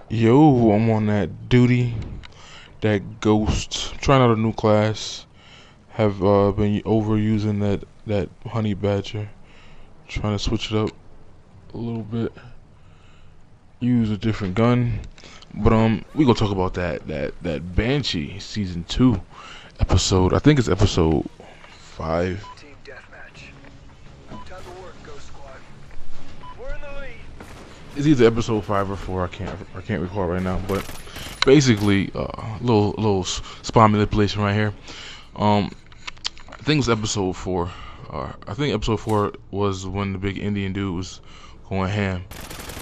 Yo, I'm on that duty, that ghost. Trying out a new class. Have been overusing that honey badger. Trying to switch it up a little bit. Use a different gun. But we gonna talk about that banshee season 2 episode. I think it's episode 5. Team deathmatch. Time to work, Ghost Squad. We're in the lead. It's either episode 5 or 4. I can't recall right now. But basically, little spawn manipulation right here. Um, I think it was episode 4. I think episode 4 was when the big Indian dude was going ham.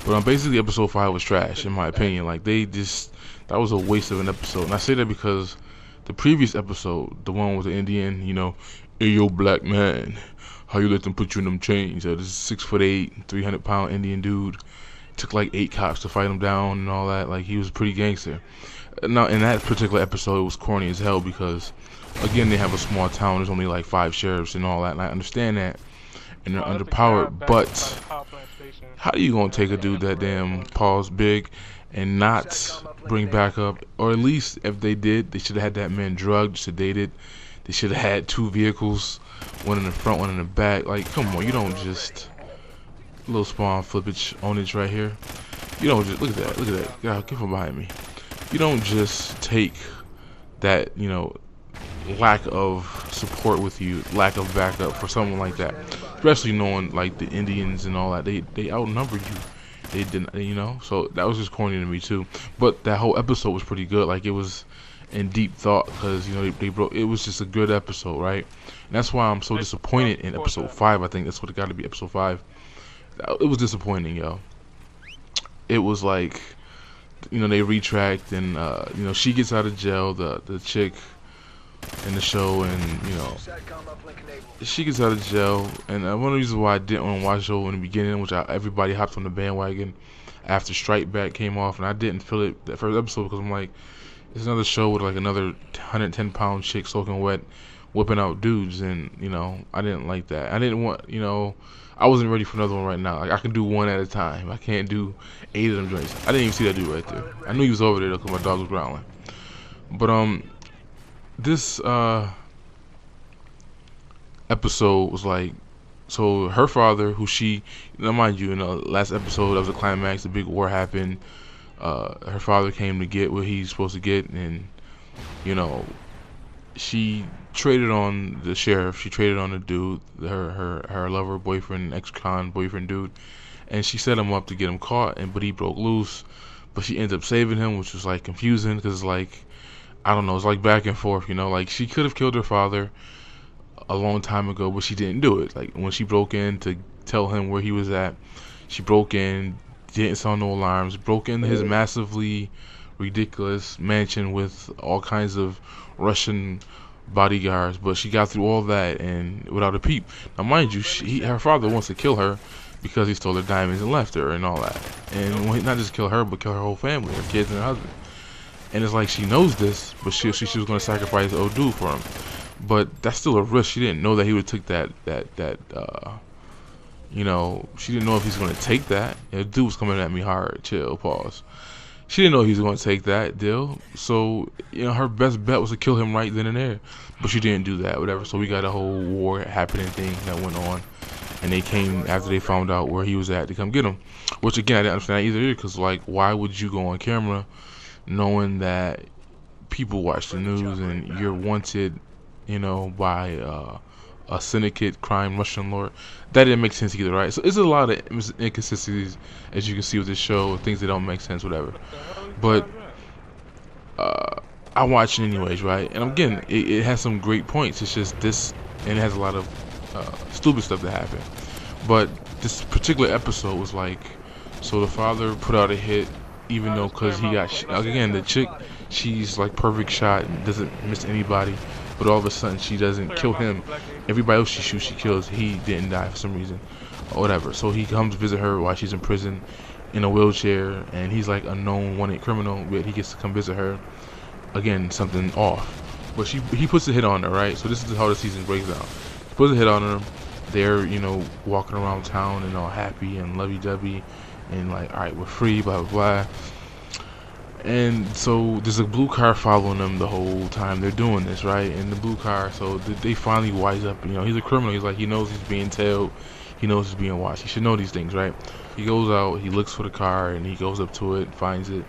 But basically episode 5 was trash in my opinion. Like that was a waste of an episode. And I say that because the previous episode, the one with the Indian, hey yo black man, how you let them put you in them chains? This is 6'8", 300-pound Indian dude. Took like 8 cops to fight him down and all that. Like he was pretty gangster. Now in that particular episode, it was corny as hell because again they have a small town. There's only like 5 sheriffs and all that. And I understand that, and they're underpowered. But how are you gonna take a dude that damn paws big and not bring back up? Or at least if they did, they should have had that man drugged, sedated. They should have had 2 vehicles, one in the front, one in the back. Like, come on, you don't just little spawn flippage on it right here. You don't just look at that. God, get from behind me. You don't just take that, lack of support with you, lack of backup for someone like that. Especially knowing like the Indians and all that, they outnumbered you. They didn't, so that was just corny to me too. But that whole episode was pretty good. Like it was in deep thought because they broke. It was just a good episode, right? And that's why I'm so disappointed in episode 5. I think that's what it got to be, episode 5. It was disappointing, yo. It was like, they retract and she gets out of jail, the chick in the show, and she gets out of jail. And one of the reasons why I didn't want to watch the show in the beginning, which everybody hopped on the bandwagon after Strike Back came off, and I didn't feel it that first episode because I'm like, it's another show with like another 110-pound chick soaking wet, whipping out dudes, and I didn't like that. I didn't want, I wasn't ready for another one right now. Like I can do one at a time. I can't do 8 of them joints. I didn't even see that dude right there. I knew he was over there though, because my dog was growling. But this episode was like, so her father, who now mind you, in the last episode that was a climax, the big war happened. Her father came to get what he's supposed to get, and she traded on the sheriff. She traded on the dude, her lover, boyfriend, ex-con boyfriend dude, and she set him up to get him caught. But he broke loose. But she ended up saving him, which was like confusing because like, I don't know, it's like back and forth. Like she could have killed her father a long time ago, but she didn't do it. Like when she broke in to tell him where he was at, she broke in, didn't sound no alarms, broke into his massively ridiculous mansion with all kinds of Russian bodyguards, but she got through all that and without a peep. Now mind you, her father wants to kill her because he stole her diamonds and left her and all that. And not just kill her, but kill her whole family, her kids and her husband. And it's like she knows this, but she was going to sacrifice the old dude for him. But that's still a risk. She didn't know that he would take that she didn't know if he's going to take that. The dude was coming at me hard. Chill, pause. She didn't know he was going to take that deal. So, her best bet was to kill him right then and there. But she didn't do that, whatever. So we got a whole war happening thing that went on. And they came after they found out where he was at to come get him. Which, again, I didn't understand either. Because, like, why would you go on camera knowing that people watch the news and you're wanted, by a syndicate crime Russian lord? That didn't make sense either, right? So there's a lot of inconsistencies, as you can see with this show, things that don't make sense, whatever. But I watch it anyways, right? And again, it has some great points. It's just this, and it has a lot of stupid stuff that happened. But this particular episode was like, so the father put out a hit, even though because he got again, the chick, she's like perfect shot and doesn't miss anybody. But all of a sudden, she doesn't kill him. Everybody else she shoots, she kills. He didn't die for some reason, or whatever. So he comes visit her while she's in prison, in a wheelchair, and he's like a known wanted criminal. But he gets to come visit her. Again, something off. But he puts a hit on her, right? So this is how the season breaks down. He puts a hit on her. They're walking around town and all happy and lovey-dovey, and like, all right, we're free, blah blah blah. And so there's a blue car following them the whole time they're doing this, right? And the blue car, so they finally wise up. You know, he's a criminal. He's like, he knows he's being tailed. He knows he's being watched. He should know these things, right? He goes out, he looks for the car, and he goes up to it, finds it.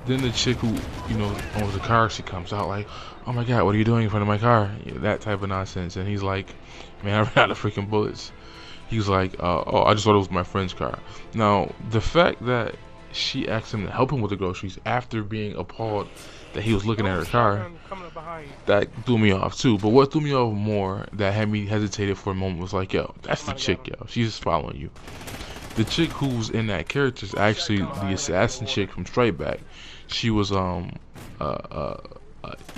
Then the chick who, owns the car, she comes out like, oh my God, what are you doing in front of my car? That type of nonsense. And he's like, man, I ran out of freaking bullets. He's like, oh, I just thought it was my friend's car. Now, the fact that she asked him to help him with the groceries after being appalled that he was looking at her car, that threw me off too. But what threw me off more, that had me hesitated for a moment, was like, yo, that's the chick, yo. She's just following you. The chick who's in that character is actually the assassin chick from Strike Back. She was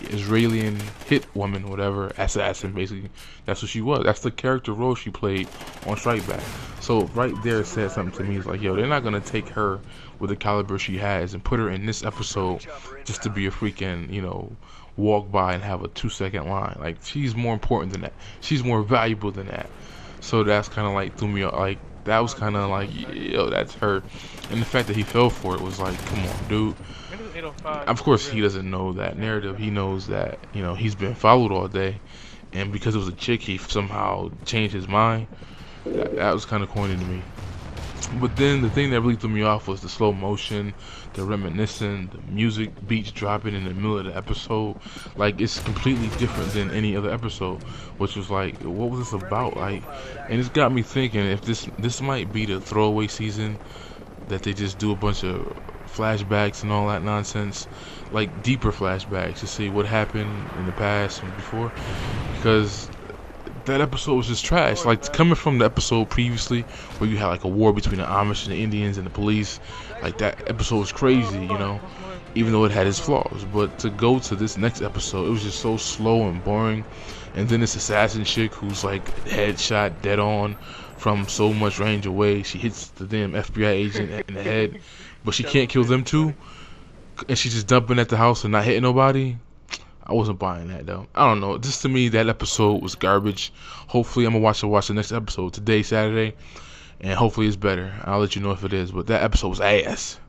Israeli hit woman, whatever, assassin, basically. That's what she was. That's the character role she played on Strike Back. So right there, it said something to me. It's like, yo, they're not gonna take her with the caliber she has and put her in this episode just to be a freaking, walk by and have a 2-second line. Like, she's more important than that. She's more valuable than that. So that's kind of like threw me off. Like, that was kind of like, yo, that's her. And the fact that he fell for it was like, come on, dude. Of course, he doesn't know that narrative. He knows that, he's been followed all day. And because it was a chick, he somehow changed his mind. That was kind of corny to me. But then the thing that really threw me off was the slow motion, the reminiscing, the music beats dropping in the middle of the episode. Like, it's completely different than any other episode, which was like, what was this about? Like, and it's got me thinking if this might be the throwaway season, that they just do a bunch of flashbacks and all that nonsense, like deeper flashbacks to see what happened in the past and before, because that episode was just trash. Like, coming from the episode previously where you had like a war between the Amish and the Indians and the police, like, that episode was crazy, even though it had its flaws. But to go to this next episode, it was just so slow and boring. And then this assassin chick who's like headshot dead on from so much range away, she hits the damn FBI agent in the head, but she can't kill them too, and she's just dumping at the house and not hitting nobody. I wasn't buying that though. I don't know. Just to me, that episode was garbage. Hopefully, I'm gonna watch the next episode today, Saturday, and hopefully it's better. I'll let you know if it is. But that episode was ass.